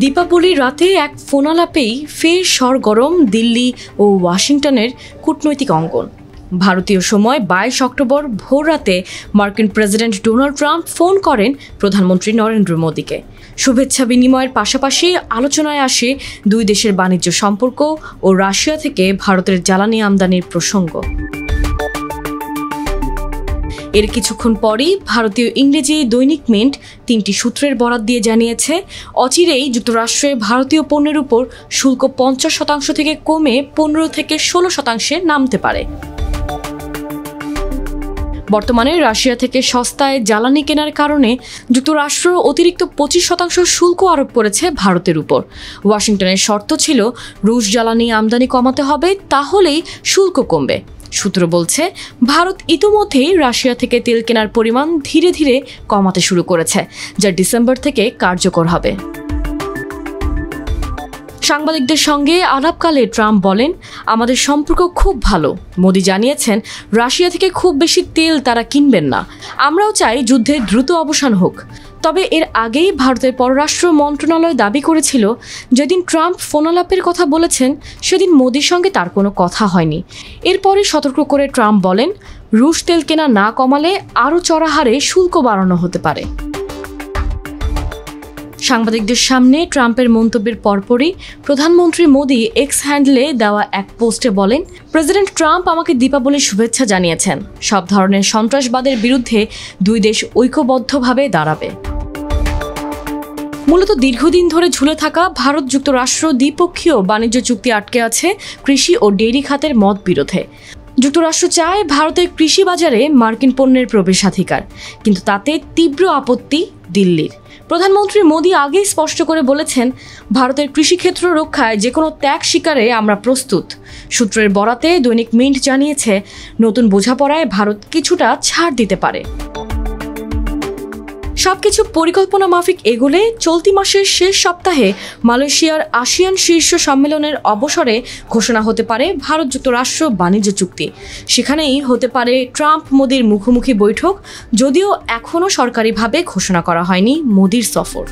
দীপাবলির রাতে এক ফোনালাপেই ফের সরগরম দিল্লি ও ওয়াশিংটনের কূটনৈতিক অঙ্গন। ভারতীয় সময় 22 অক্টোবর ভোররাতে মার্কিন প্রেসিডেন্ট ডোনাল্ড ট্রাম্প ফোন করেন প্রধানমন্ত্রী নরেন্দ্র মোদীকে। শুভেচ্ছা বিনিময়ের পাশাপাশি আলোচনায় আসে দুই দেশের বাণিজ্য সম্পর্ক ও রাশিয়া থেকে ভারতের জ্বালানি আমদানির প্রসঙ্গ। এর কিছুক্ষণ পরই ভারতীয় ইংরেজি দৈনিক মিন্ট 3টি সূত্রের বরাত দিয়ে জানিয়েছে, অচিরেই যুক্তরাষ্ট্রে ভারতীয় পণ্যের উপর শুল্ক 50% থেকে কমে 15 থেকে 16% নামতে পারে। বর্তমানে রাশিয়া থেকে সস্তায় জ্বালানি কেনার কারণে যুক্তরাষ্ট্র অতিরিক্ত 25% শুল্ক আরোপ করেছে ভারতের উপর। ওয়াশিংটনের শর্ত ছিল, রুশ জ্বালানি আমদানি কমাতে হবে, তাহলেই শুল্ক কমবে। সূত্র বলছে, ভারত ইতিমধ্যেই রাশিয়া থেকে তেল কেনার পরিমাণ ধীরে ধীরে কমাতে শুরু করেছে, যা ডিসেম্বর থেকে কার্যকর হবে। সাংবাদিকদের সঙ্গে আলাপকালে ট্রাম্প বলেন, আমাদের সম্পর্ক খুব ভালো। মোদি জানিয়েছেন, রাশিয়া থেকে খুব বেশি তেল তারা কিনবেন না। আমরাও চাই যুদ্ধের দ্রুত অবসান হোক। তবে এর আগেই ভারতের পররাষ্ট্র মন্ত্রণালয় দাবি করেছিল, যেদিন ট্রাম্প ফোনালাপের কথা বলেছেন সেদিন মোদির সঙ্গে তার কোনো কথা হয়নি। এরপরে সতর্ক করে ট্রাম্প বলেন, রুশ তেল কেনা না কমালে আরও চড়া হারে শুল্ক বাড়ানো হতে পারে। সাংবাদিকদের সামনে ট্রাম্পের মন্তব্যের পরপরই প্রধানমন্ত্রী মোদি এক্স হ্যান্ডলে দেওয়া এক পোস্টে বলেন, প্রেসিডেন্ট ট্রাম্প আমাকে দীপাবলির শুভেচ্ছা জানিয়েছেন। সব ধরনের সন্ত্রাসবাদের বিরুদ্ধে দুই দেশ ঐক্যবদ্ধভাবে দাঁড়াবে। মূলত দীর্ঘদিন ধরে ঝুলে থাকা ভারত যুক্তরাষ্ট্র দ্বিপক্ষীয় বাণিজ্য চুক্তি আটকে আছে কৃষি ও ডেইরি খাতের মতবিরোধে। যুক্তরাষ্ট্র চায় ভারতের কৃষি বাজারে মার্কিন পণ্যের প্রবেশাধিকার, কিন্তু তাতে তীব্র আপত্তি দিল্লির। প্রধানমন্ত্রী মোদি আগেই স্পষ্ট করে বলেছেন, ভারতের কৃষিক্ষেত্র রক্ষায় যে কোনো ত্যাগ স্বীকারে আমরা প্রস্তুত। সূত্রের বরাতে দৈনিক মিন্ট জানিয়েছে, নতুন বোঝাপড়ায় ভারত কিছুটা ছাড় দিতে পারে। সবকিছু পরিকল্পনা মাফিক এগোলে চলতি মাসের শেষ সপ্তাহে মালয়েশিয়ার আসিয়ান শীর্ষ সম্মেলনের অবসরে ঘোষণা হতে পারে ভারত যুক্তরাষ্ট্র বাণিজ্য চুক্তি। সেখানেই হতে পারে ট্রাম্প মোদির মুখোমুখি বৈঠক, যদিও এখনও সরকারিভাবে ঘোষণা করা হয়নি মোদির সফর।